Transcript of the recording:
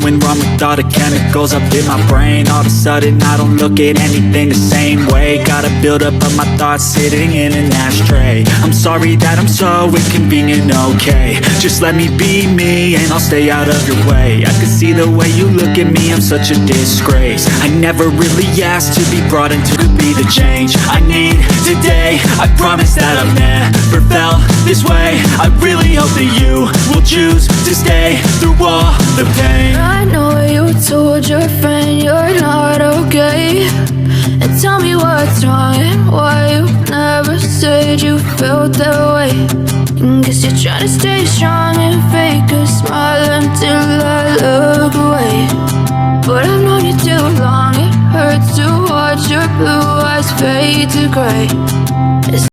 going wrong with all the chemicals up in my brain? All of a sudden I don't look at anything the same way. Gotta build up of my thoughts sitting in an ashtray. I'm sorry that I'm so inconvenient, okay? Just let me be me and I'll stay out of your way. I can see the way you look at me, I'm such a disgrace. I never really asked to be brought into to be the change I need today. I promise that I've never felt this way. I really hope that you will choose to stay through all the pain. I know you told your friend you're not okay, and tell me what's wrong and why you never said you felt that way. Guess you're trying to stay strong and fake a smile until I look away. But I've known you too long, it hurts to watch your blue eyes fade to gray.